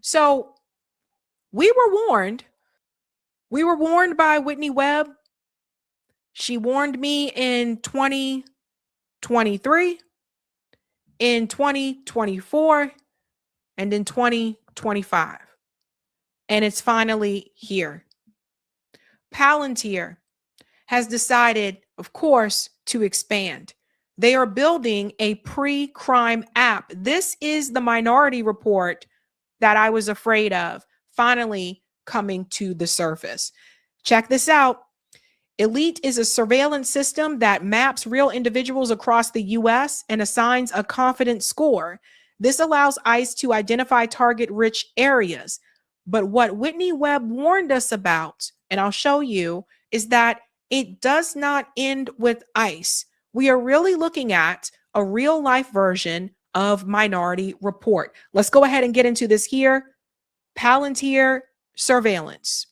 So we were warned. We were warned by Whitney Webb. She warned me in 2023, in 2024, and in 2025. And it's finally here. Palantir has decided, of course, to expand. They are building a pre-crime app. This is the Minority Report that I was afraid of finally coming to the surface. Check this out. Elite is a surveillance system that maps real individuals across the US and assigns a confidence score. This allows ICE to identify target-rich areas. But what Whitney Webb warned us about, and I'll show you, is that it does not end with ICE. We are really looking at a real-life version of Minority Report. Let's go ahead and get into this here. Palantir surveillance.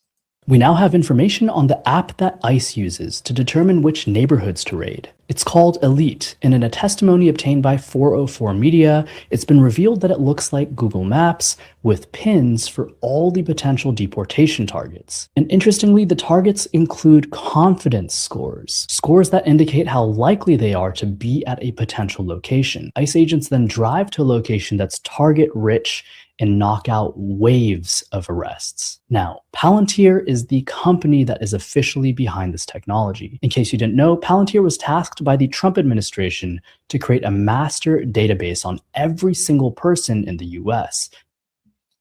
We now have information on the app that ICE uses to determine which neighborhoods to raid. It's called Elite, and in a testimony obtained by 404 Media, it's been revealed that it looks like Google Maps with pins for all the potential deportation targets. And interestingly, the targets include confidence scores, scores that indicate how likely they are to be at a potential location. ICE agents then drive to a location that's target-rich and knock out waves of arrests. Now, Palantir is the company that is officially behind this technology. In case you didn't know, Palantir was tasked by the Trump administration to create a master database on every single person in the US.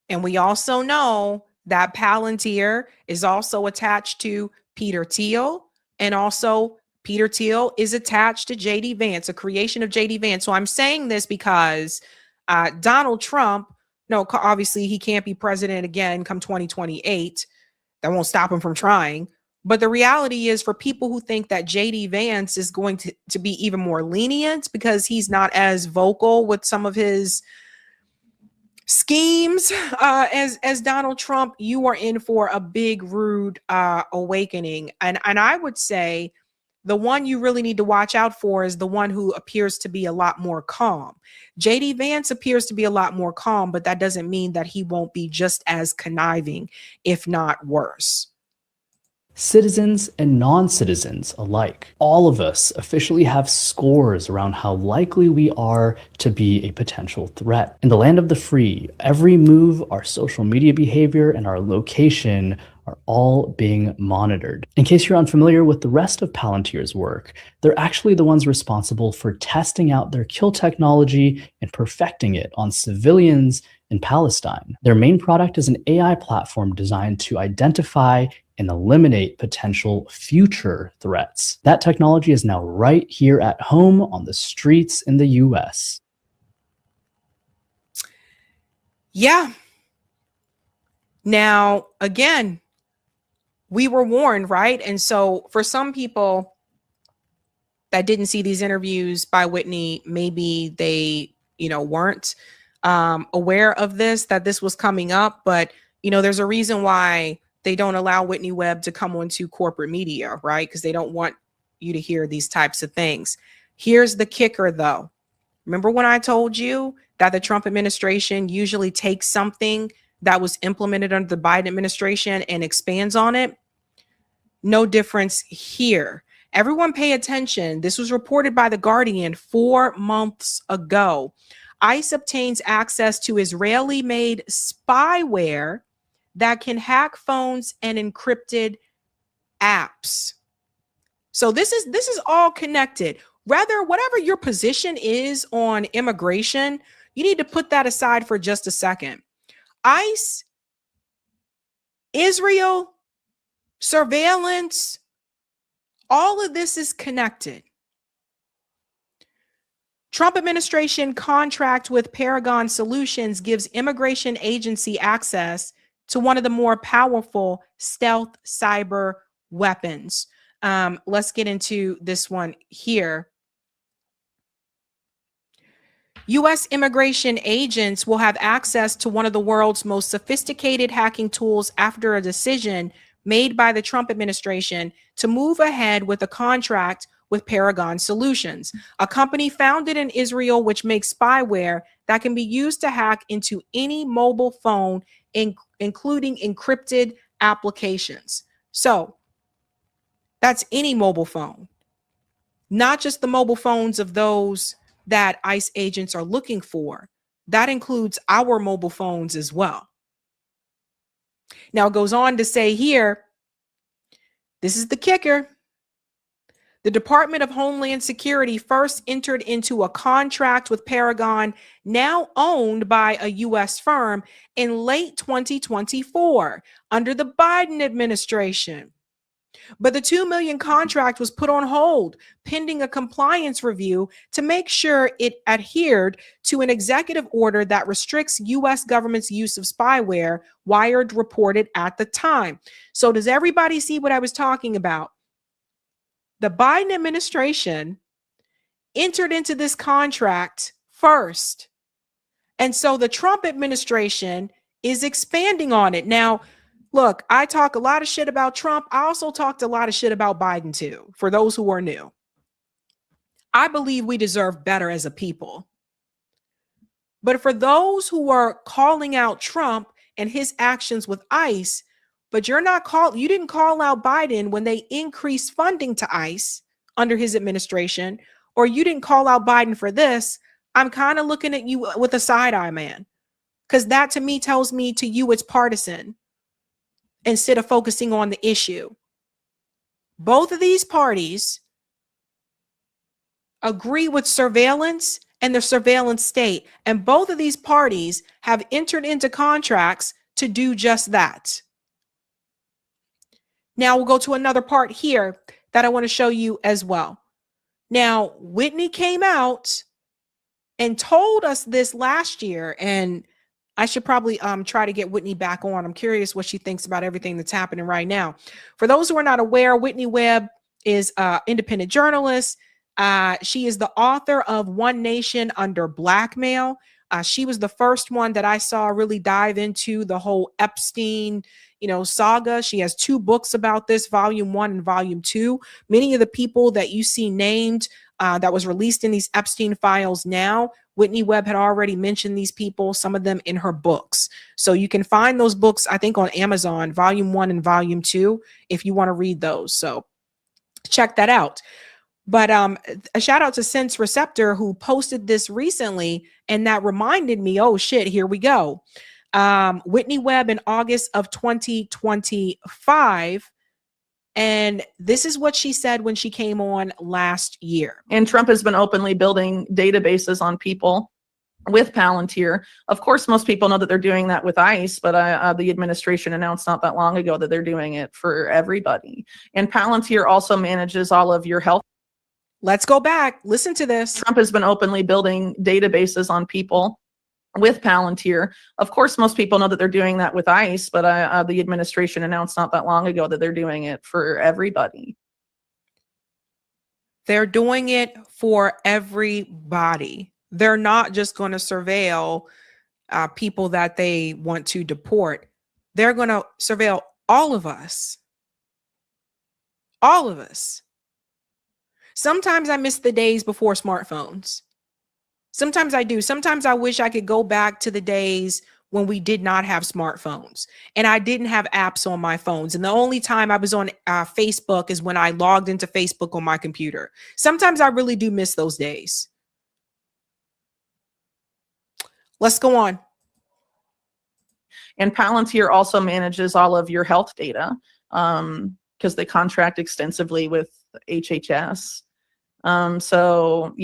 And we also know that Palantir is also attached to Peter Thiel, and also Peter Thiel is attached to JD Vance, a creation of JD Vance. So I'm saying this because Donald Trump, no, obviously he can't be president again come 2028. That won't stop him from trying. But the reality is, for people who think that JD Vance is going to be even more lenient because he's not as vocal with some of his schemes as Donald Trump, you are in for a big, rude awakening. And I would say the one you really need to watch out for is the one who appears to be a lot more calm. JD Vance appears to be a lot more calm, but that doesn't mean that he won't be just as conniving, if not worse. Citizens and non-citizens alike, all of us officially have scores around how likely we are to be a potential threat. In the land of the free, every move, our social media behavior, and our location are all being monitored. In case you're unfamiliar with the rest of Palantir's work, they're actually the ones responsible for testing out their kill technology and perfecting it on civilians in Palestine. Their main product is an AI platform designed to identify and eliminate potential future threats. That technology is now right here at home on the streets in the US. Yeah. Now, again, we were warned, right? And so for some people that didn't see these interviews by Whitney, maybe they, weren't aware of this, that this was coming up. But, there's a reason why they don't allow Whitney Webb to come onto corporate media, right? Because they don't want you to hear these types of things. Here's the kicker, though. Remember when I told you that the Trump administration usually takes something that was implemented under the Biden administration and expands on it? No difference here. Everyone pay attention. This was reported by The Guardian 4 months ago. ICE obtains access to Israeli-made spyware that can hack phones and encrypted apps. So this is all connected. Rather, whatever your position is on immigration, you need to put that aside for just a second. ICE, Israel, surveillance, all of this is connected. Trump administration contract with Paragon Solutions gives immigration agency access to one of the more powerful stealth cyber weapons. Let's get into this one here. U.S. immigration agents will have access to one of the world's most sophisticated hacking tools after a decision made by the Trump administration to move ahead with a contract with Paragon Solutions, a company founded in Israel which makes spyware that can be used to hack into any mobile phone, including encrypted applications. So that's any mobile phone, not just the mobile phones of those that ICE agents are looking for. That includes our mobile phones as well. Now it goes on to say here, this is the kicker. The Department of Homeland Security first entered into a contract with Paragon, now owned by a U.S. firm, in late 2024 under the Biden administration. But the $2 million contract was put on hold pending a compliance review to make sure it adhered to an executive order that restricts U.S. government's use of spyware, Wired reported at the time. So does everybody see what I was talking about? The Biden administration entered into this contract first. And so the Trump administration is expanding on it. Now, look, I talk a lot of shit about Trump. I also talked a lot of shit about Biden too, for those who are new. I believe we deserve better as a people. But for those who are calling out Trump and his actions with ICE, but you didn't call out Biden when they increased funding to ICE under his administration, or you didn't call out Biden for this, I'm kind of looking at you with a side eye, man. Because that to me tells me to you it's partisan instead of focusing on the issue. Both of these parties agree with surveillance and the surveillance state. And both of these parties have entered into contracts to do just that. Now we'll go to another part here that I want to show you as well. Now, Whitney came out and told us this last year, and I should probably try to get Whitney back on. I'm curious what she thinks about everything that's happening right now. For those who are not aware, Whitney Webb is an independent journalist. She is the author of One Nation Under Blackmail. She was the first one that I saw really dive into the whole Epstein, saga. She has 2 books about this, volume 1 and volume 2. Many of the people that you see named that was released in these Epstein files now, Whitney Webb had already mentioned these people, some of them in her books. So you can find those books, I think, on Amazon, volume 1 and volume 2, if you want to read those. So check that out. But a shout out to Sense Receptor, who posted this recently, and that reminded me, oh shit, here we go. Whitney Webb in August of 2025. And this is what she said when she came on last year. And Trump has been openly building databases on people with Palantir. Of course, most people know that they're doing that with ICE, but the administration announced not that long ago that they're doing it for everybody. And Palantir also manages all of your health. Let's go back. Listen to this. Trump has been openly building databases on people with Palantir. Of course, most people know that they're doing that with ICE, but the administration announced not that long ago that they're doing it for everybody. They're doing it for everybody. They're not just going to surveil people that they want to deport. They're going to surveil all of us. All of us. Sometimes I miss the days before smartphones. Sometimes I do. Sometimes I wish I could go back to the days when we did not have smartphones and I didn't have apps on my phones. And the only time I was on Facebook is when I logged into Facebook on my computer. Sometimes I really do miss those days. Let's go on. And Palantir also manages all of your health data because they contract extensively with HHS. So,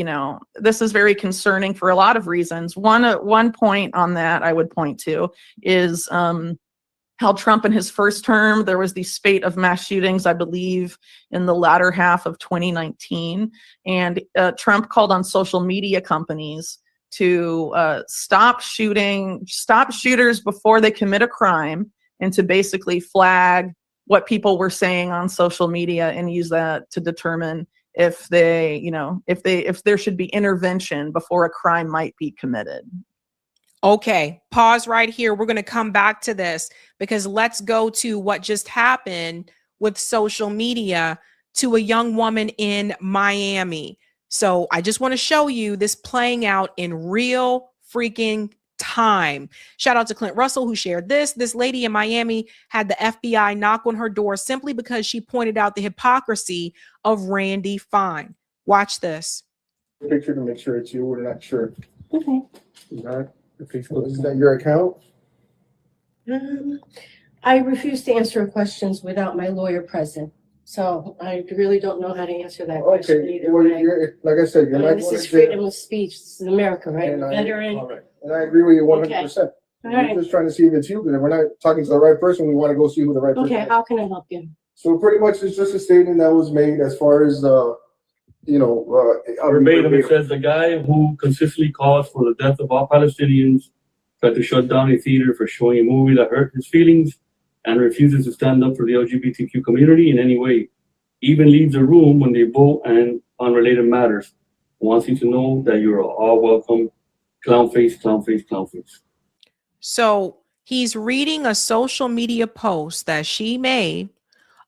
this is very concerning for a lot of reasons. One point on that I would point to is how Trump in his first term, there was the spate of mass shootings, I believe, in the latter half of 2019. And Trump called on social media companies to stop shooters before they commit a crime, and to basically flag what people were saying on social media and use that to determine if there should be intervention before a crime might be committed. Okay, pause right here. We're going to come back to this because let's go to what just happened with social media. to a young woman in Miami. So I just want to show you this playing out in real freaking time. Shout out to Clint Russell who shared this. This lady in Miami had the FBI knock on her door simply because she pointed out the hypocrisy of Randy Fine. Watch this. Picture to make sure it's you. We're not sure. Okay. Not Facebook. Is that your account? I refuse to answer questions without my lawyer present. So I really don't know how to answer that question Okay. either Well, way. you're, like I said, you're not This going is to jail. freedom of speech. This is America, right? And Veteran. all right. And I agree with you 100%. All We're right. just trying to see if it's you, because if we're not talking to the right person, we want to go see who the right person Okay, is. how can I help you? So pretty much it's just a statement that was made as far as, Verbatim, it says the guy who consistently calls for the death of all Palestinians tried to shut down a theater for showing a movie that hurt his feelings and refuses to stand up for the LGBTQ community in any way. Even leaves the room when they vote and on related matters. Wants you to know that you're all welcome. Clown face, clown face, clown face. So he's reading a social media post that she made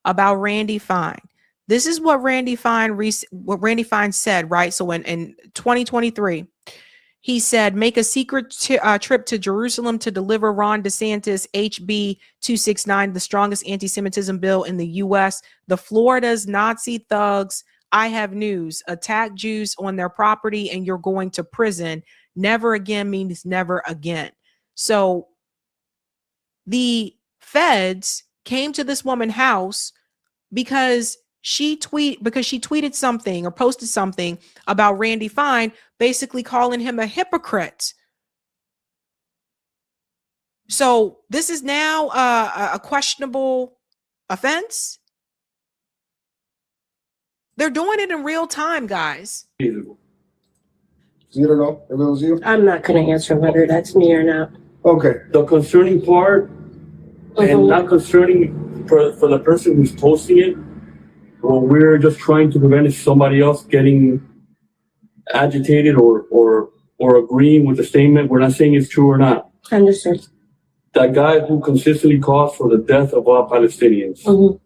about Randy Fine. This is what Randy Fine said, right? So in 2023, he said, make a secret trip to Jerusalem to deliver Ron DeSantis HB 269, the strongest anti-Semitism bill in the U.S. The Florida's Nazi thugs, I have news, attack Jews on their property and you're going to prison. Never again means never again. So the feds came to this woman's house because she tweeted something or posted something about Randy Fine, basically calling him a hypocrite. So this is now a questionable offense. They're doing it in real time, guys. You don't know if it was you? I'm not going to answer whether that's me or not. Okay. The concerning part, and not concerning for the person who's posting it, what we're just trying to prevent is somebody else getting agitated or agreeing with the statement. We're not saying it's true or not. Understood. That guy who consistently calls for the death of all Palestinians,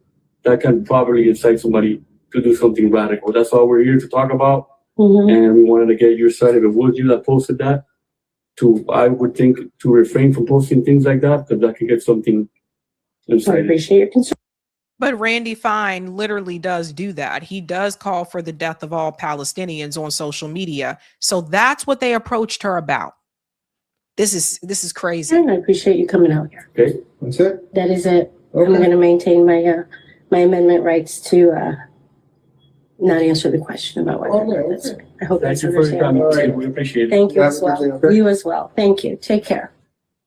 that can probably incite somebody to do something radical. That's all we're here to talk about. And we wanted to get your side. If it was you that posted that, I would think to refrain from posting things like that, because that could get something I incited. appreciate your concern. But Randy Fine literally does do that. He does call for the death of all Palestinians on social media. So that's what they approached her about. This is crazy. I appreciate you coming out here. Okay. That's it? That is it. Okay. I'm going to maintain my my amendment rights to not answer the question about what. Okay. I hope Thank that's you for your time. understandable. We appreciate it. Thank you Have as a good day, well. okay? You as well. Thank you. Take care.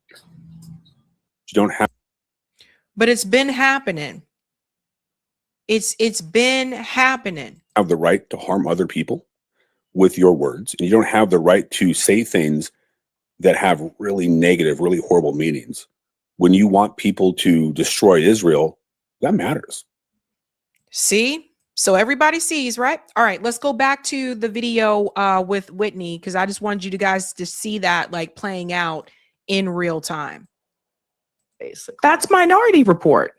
You don't have But it's been happening. It's been happening. to have the right to harm other people with your words, and you don't have the right to say things that have really negative, really horrible meanings. When you want people to destroy Israel, that matters. See? So everybody sees, right? All right, let's go back to the video with Whitney, because I just wanted you guys to see that like playing out in real time. Basically. That's Minority Report.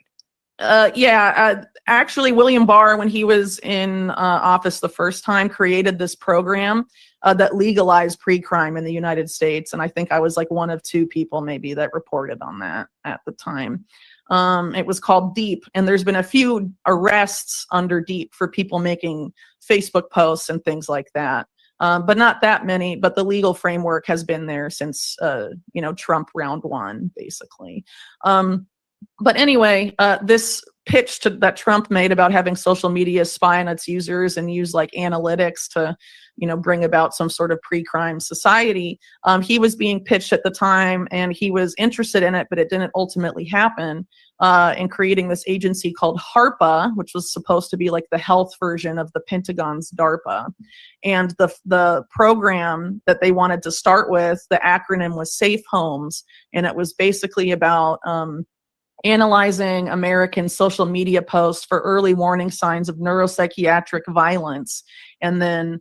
Actually, William Barr, when he was in office the first time, created this program that legalized pre-crime in the United States. And I think I was like one of two people maybe that reported on that at the time. It was called DEEP, and there's been a few arrests under DEEP for people making Facebook posts and things like that. But not that many, but the legal framework has been there since, Trump round one, basically. But anyway, this pitch that Trump made about having social media spy on its users and use like analytics to, bring about some sort of pre-crime society. He was being pitched at the time and he was interested in it, but it didn't ultimately happen in creating this agency called HARPA, which was supposed to be like the health version of the Pentagon's DARPA. And the program that they wanted to start with, the acronym was Safe Homes. And it was basically about analyzing American social media posts for early warning signs of neuropsychiatric violence, and then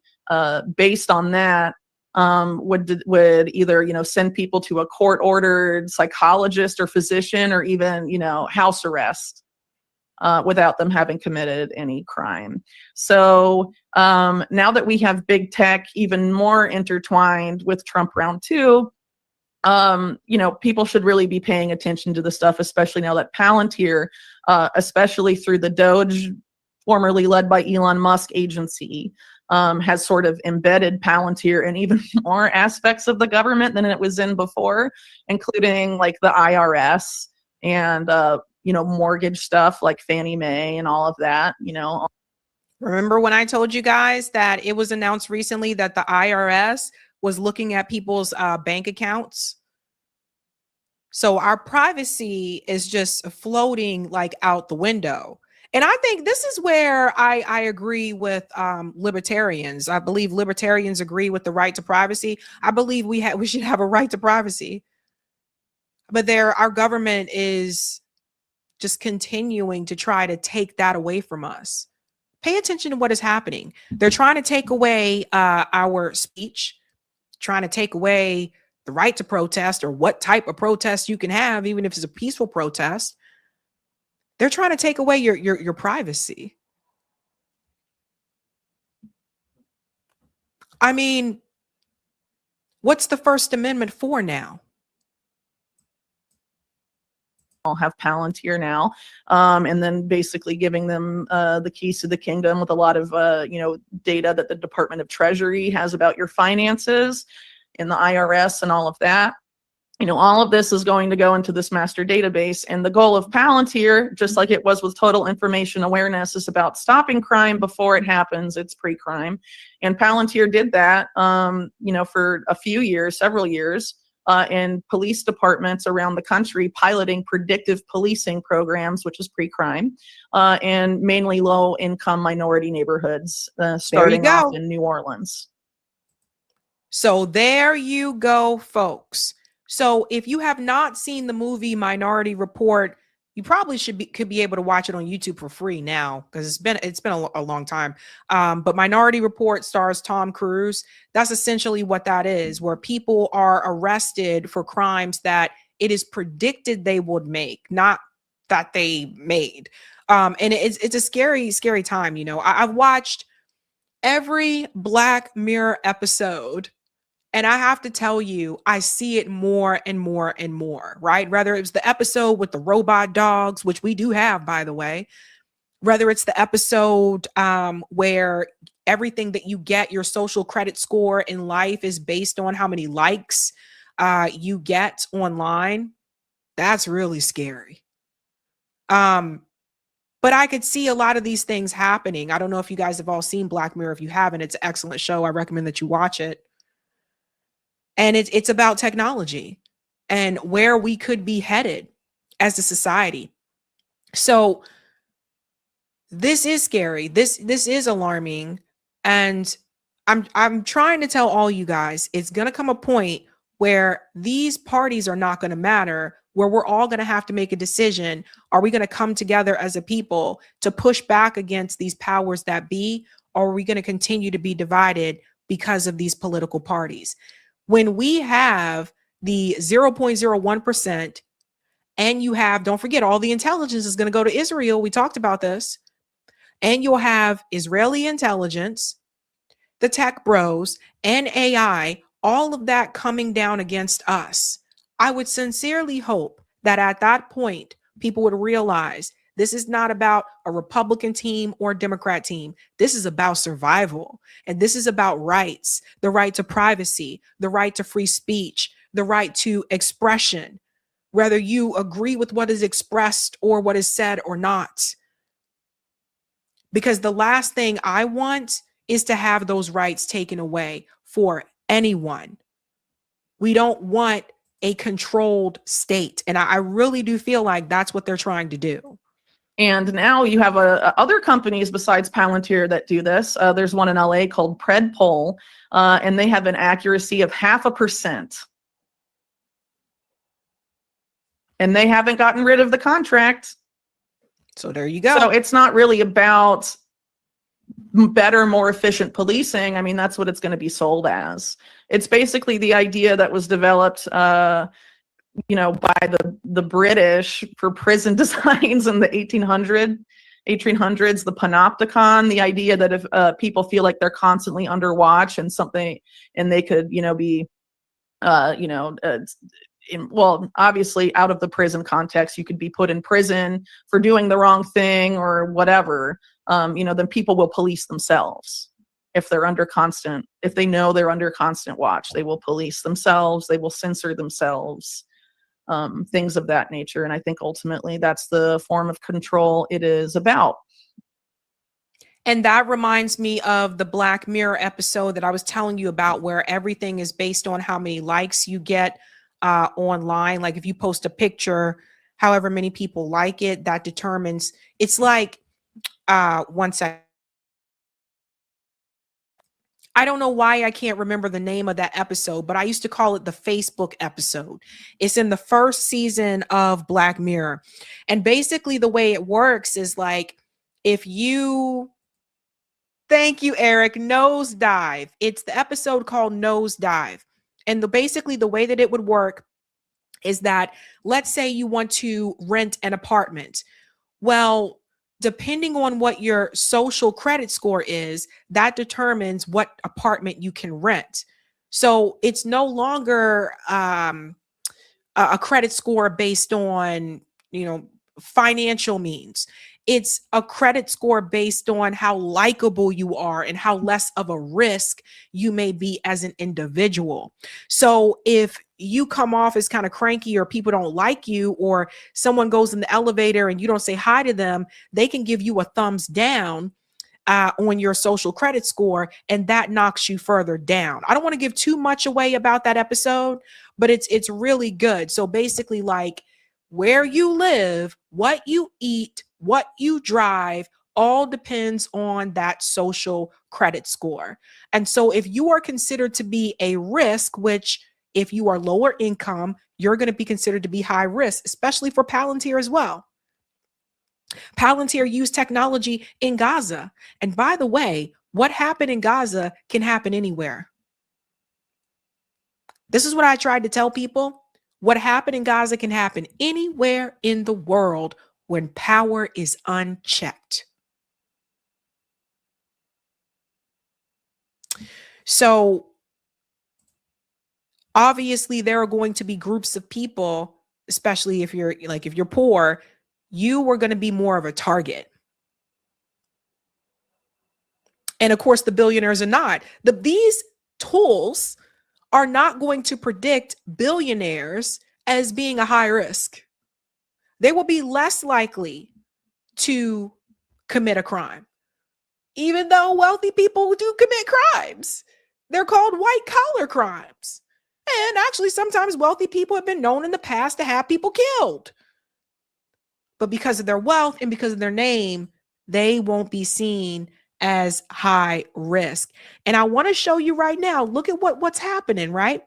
based on that, would either send people to a court-ordered psychologist or physician, or even house arrest. without them having committed any crime. So now that we have big tech even more intertwined with Trump round 2, people should really be paying attention to the stuff, especially now that Palantir, especially through the Doge, formerly led by Elon Musk agency, has sort of embedded Palantir in even more aspects of the government than it was in before, including like the IRS and, mortgage stuff like Fannie Mae and all of that, Remember when I told you guys that it was announced recently that the IRS was looking at people's bank accounts? So our privacy is just floating like out the window. And I think this is where I agree with libertarians. I believe libertarians agree with the right to privacy. I believe we should have a right to privacy. But our government is just continuing to try to take that away from us. Pay attention to what is happening. They're trying to take away our speech, trying to take away the right to protest or what type of protest you can have, even if it's a peaceful protest. They're trying to take away your privacy. I mean, what's the First Amendment for now? I'll have Palantir now, and then basically giving them the keys to the kingdom with a lot of data that the Department of Treasury has about your finances and the IRS and all of that. All of this is going to go into this master database, and the goal of Palantir, just like it was with total information awareness, is about stopping crime before it happens. It's pre-crime, and Palantir did that for a few years, several years, in police departments around the country, piloting predictive policing programs, which is pre-crime, and mainly low-income minority neighborhoods, starting off in New Orleans. So there you go, folks. So if you have not seen the movie Minority Report, you probably could be able to watch it on YouTube for free now, because it's been a long time. But Minority Report stars Tom Cruise. That's essentially what that is, where people are arrested for crimes that it is predicted they would make, not that they made. And it's a scary, scary time. I've watched every Black Mirror episode, and I have to tell you, I see it more and more and more, right? Whether it's the episode with the robot dogs, which we do have, by the way, whether it's the episode where everything that you get, your social credit score in life is based on how many likes you get online. That's really scary. But I could see a lot of these things happening. I don't know if you guys have all seen Black Mirror. If you haven't, it's an excellent show. I recommend that you watch it. And it's about technology and where we could be headed as a society. So this is scary. This is alarming. And I'm trying to tell all you guys, it's going to come a point where these parties are not going to matter, where we're all going to have to make a decision. Are we going to come together as a people to push back against these powers that be? Or are we going to continue to be divided because of these political parties? When we have the 0.01%, and you have, don't forget, all the intelligence is going to go to Israel. We talked about this. And you'll have Israeli intelligence, the tech bros, and AI, all of that coming down against us. I would sincerely hope that at that point, people would realize this is not about a Republican team or a Democrat team. This is about survival. And this is about rights, the right to privacy, the right to free speech, the right to expression, whether you agree with what is expressed or what is said or not. Because the last thing I want is to have those rights taken away for anyone. We don't want a controlled state. And I really do feel like that's what they're trying to do. And now you have other companies besides Palantir that do this. There's one in LA called Predpol, and they have an accuracy of 0.5%. And they haven't gotten rid of the contract. So there you go. So it's not really about better, more efficient policing. I mean, that's what it's going to be sold as. It's basically the idea that was developed by the British for prison designs in the 1800s, the panopticon, the idea that if people feel like they're constantly under watch and they could, be, obviously out of the prison context, you could be put in prison for doing the wrong thing or whatever, then people will police themselves. If they know they're under constant watch, they will police themselves, they will censor themselves, things of that nature. And I think ultimately that's the form of control it is about. And that reminds me of the Black Mirror episode that I was telling you about, where everything is based on how many likes you get online. Like if you post a picture, however many people like it, that determines. It's like, one second. I don't know why I can't remember the name of that episode, but I used to call it the Facebook episode. It's in the first season of Black Mirror. And basically the way it works is like, if you, thank you, Eric, Nosedive. It's the episode called Nosedive. And basically the way that it would work is that, let's say you want to rent an apartment. Well, depending on what your social credit score is, that determines what apartment you can rent. So it's no longer a credit score based on, financial means. It's a credit score based on how likable you are and how less of a risk you may be as an individual. So if you come off as kind of cranky, or people don't like you, or someone goes in the elevator and you don't say hi to them, they can give you a thumbs down on your social credit score, and that knocks you further down. I don't want to give too much away about that episode, but it's really good. So basically, like, where you live, what you eat, what you drive, all depends on that social credit score. And so if you are considered to be a risk, which if you are lower income, you're going to be considered to be high risk, especially for Palantir as well. Palantir used technology in Gaza. And by the way, what happened in Gaza can happen anywhere. This is what I tried to tell people. What happened in Gaza can happen anywhere in the world when power is unchecked. So obviously there are going to be groups of people, especially if you're poor, you were going to be more of a target. And of course, the billionaires are not. These tools are not going to predict billionaires as being a high risk. They will be less likely to commit a crime, even though wealthy people do commit crimes. They're called white collar crimes. And actually, sometimes wealthy people have been known in the past to have people killed. But because of their wealth and because of their name, they won't be seen as high risk. And I want to show you right now, look at what's happening, right?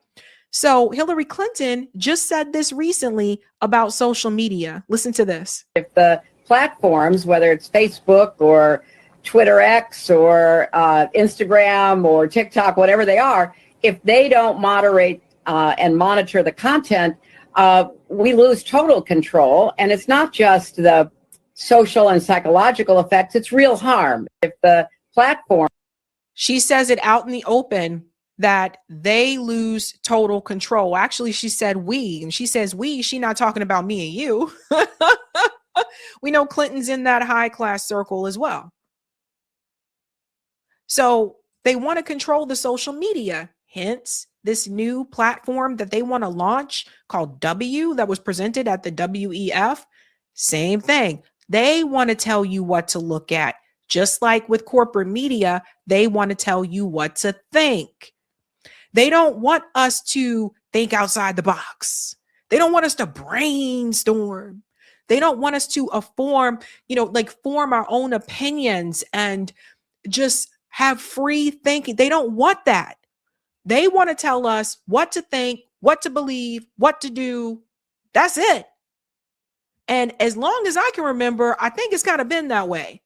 So Hillary Clinton just said this recently about social media. Listen to this. If the platforms, whether it's Facebook or Twitter X or Instagram or TikTok, whatever they are, if they don't moderate and monitor the content, we lose total control. And it's not just the social and psychological effects, it's real harm. If the platform... She says it out in the open that they lose total control. Actually, she said we, and she says we, she's not talking about me and you. We know Clinton's in that high class circle as well. So they want to control the social media. Hence, this new platform that they want to launch called W, that was presented at the WEF. Same thing. They want to tell you what to look at. Just like with corporate media, they want to tell you what to think. They don't want us to think outside the box. They don't want us to brainstorm. They don't want us to form our own opinions and just have free thinking. They don't want that. They want to tell us what to think, what to believe, what to do. That's it. And as long as I can remember, I think it's kind of been that way.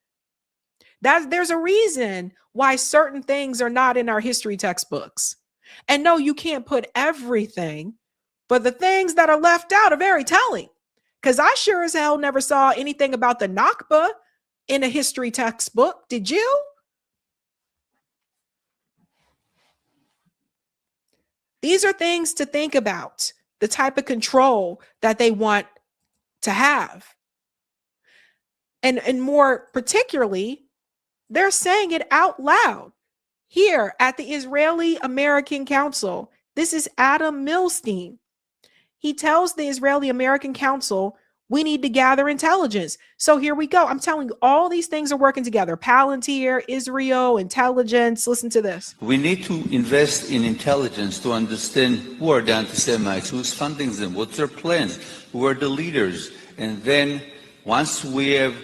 There's a reason why certain things are not in our history textbooks. And no, you can't put everything But the things that are left out are very telling, because I sure as hell never saw anything about the Nakba in a history textbook. Did you? These are things to think about, the type of control that they want to have. And more particularly, they're saying it out loud here at the Israeli American Council. This is Adam Milstein. He tells the Israeli American Council, we need to gather intelligence. So here we go. I'm telling you, all these things are working together. Palantir, Israel, intelligence. Listen to this. We need to invest in intelligence to understand who are the anti-Semites, who's funding them, what's their plans, who are the leaders. And then once we have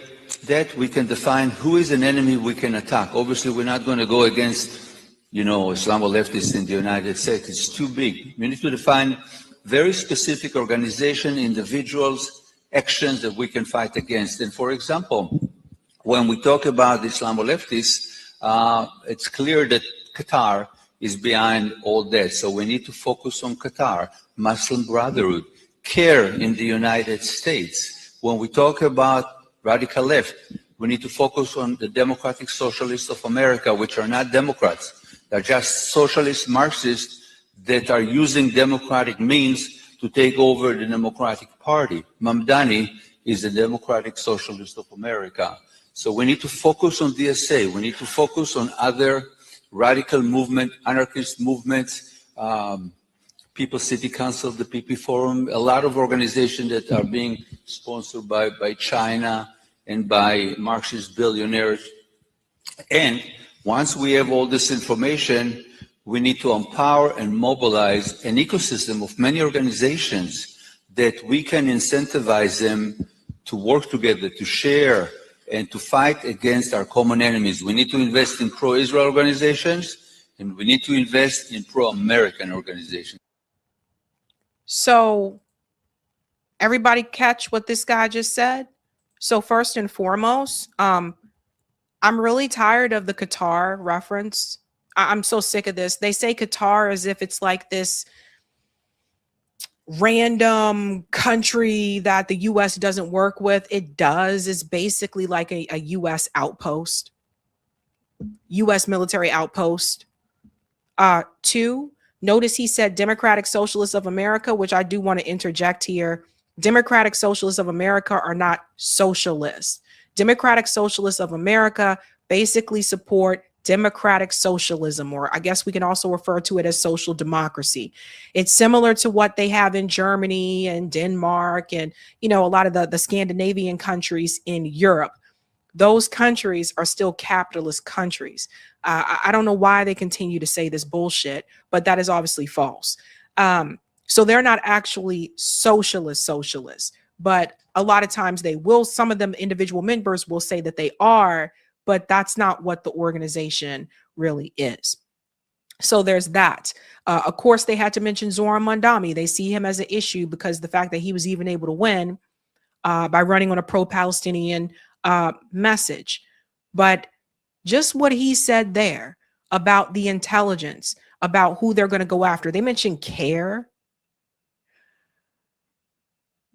that, we can define who is an enemy we can attack. Obviously, we're not going to go against, Islamo-leftists in the United States. It's too big. We need to define very specific organization, individuals, actions that we can fight against. And for example, when we talk about the Islamo-leftists, it's clear that Qatar is behind all that. So we need to focus on Qatar, Muslim Brotherhood, CARE in the United States. When we talk about radical left, we need to focus on the Democratic Socialists of America, which are not Democrats. They're just socialist Marxists that are using democratic means to take over the Democratic Party. Mamdani is the Democratic Socialist of America. So we need to focus on DSA. We need to focus on other radical movement, anarchist movements, People's City Council, the PP Forum, a lot of organizations that are being sponsored by China and by Marxist billionaires. And once we have all this information, we need to empower and mobilize an ecosystem of many organizations that we can incentivize them to work together, to share, and to fight against our common enemies. We need to invest in pro-Israel organizations, and we need to invest in pro-American organizations. So everybody catch what this guy just said? So first and foremost, I'm really tired of the Qatar reference. I'm so sick of this. They say Qatar as if it's like this random country that the U.S. doesn't work with. It does. It's basically like a U.S. outpost, U.S. military outpost. Two, notice he said Democratic Socialists of America, which I do want to interject here. Democratic Socialists of America are not socialists. Democratic Socialists of America basically support democratic socialism, or I guess we can also refer to it as social democracy. It's similar to what they have in Germany and Denmark and, a lot of the Scandinavian countries in Europe. Those countries are still capitalist countries. I don't know why they continue to say this bullshit, but that is obviously false. So they're not actually socialists, but a lot of times they will, some of them individual members will say that they are, but that's not what the organization really is. So there's that. Of course, they had to mention Zoran Mandami. They see him as an issue because the fact that he was even able to win by running on a pro-Palestinian message. But just what he said there about the intelligence, about who they're going to go after. They mentioned CARE.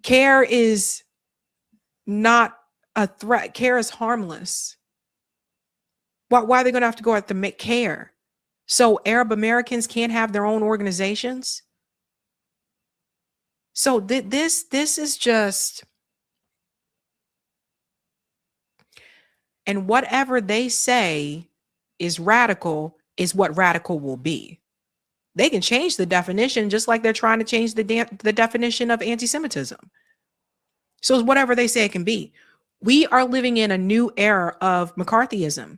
CARE is not a threat. CARE is harmless. Why are they going to have to go after CARE? So Arab Americans can't have their own organizations? So this is just, and whatever they say is radical is what radical will be. They can change the definition just like they're trying to change the definition of anti-Semitism. So it's whatever they say it can be. We are living in a new era of McCarthyism.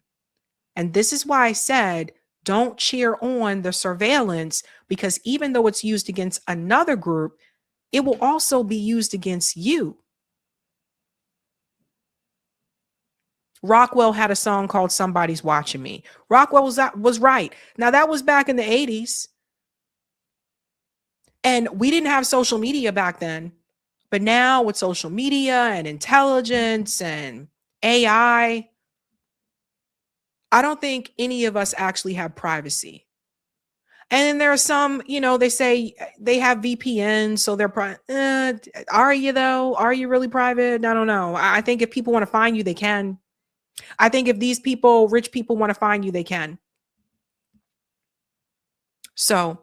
And this is why I said, don't cheer on the surveillance, because even though it's used against another group, it will also be used against you. Rockwell had a song called Somebody's Watching Me. Rockwell was right. Now that was back in the 80s. And we didn't have social media back then. But now with social media and intelligence and AI, I don't think any of us actually have privacy. And then there are some, you know, they say they have VPNs, so they're are you though? Are you really private? I don't know. I think if people want to find you, they can. I think if these people, rich people, want to find you, they can. So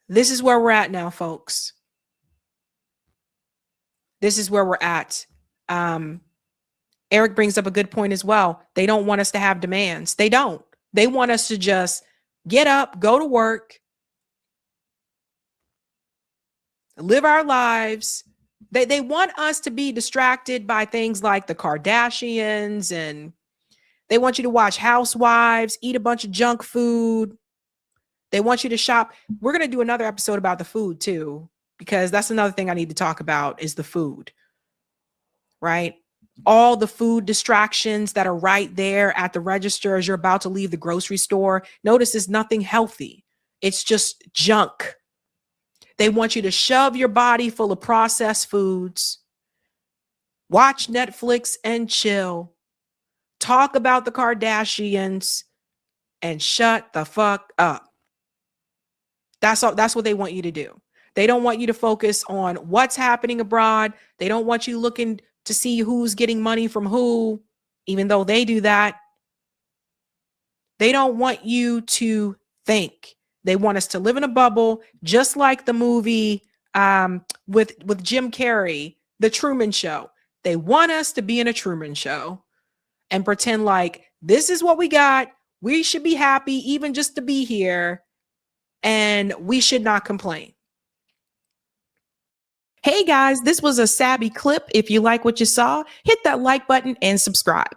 this is where we're at now, folks. This is where we're at. Eric brings up a good point as well. They don't want us to have demands. They don't. They want us to just get up, go to work, live our lives. They want us to be distracted by things like the Kardashians, and they want you to watch Housewives, eat a bunch of junk food. They want you to shop. We're going to do another episode about the food too, because that's another thing I need to talk about is the food, right? All the food distractions that are right there at the register as you're about to leave the grocery store. Notice it's nothing healthy. It's just junk. They want you to shove your body full of processed foods, watch Netflix and chill, talk about the Kardashians, and shut the fuck up. That's all. That's what they want you to do. They don't want you to focus on what's happening abroad. They don't want you looking to see who's getting money from who, even though they do that. They don't want you to think. They want us to live in a bubble, just like the movie with Jim Carrey, The Truman Show. They want us to be in a Truman Show and pretend like this is what we got. We should be happy even just to be here, and we should not complain. Hey guys, this was a Sabby clip. If you like what you saw, hit that like button and subscribe.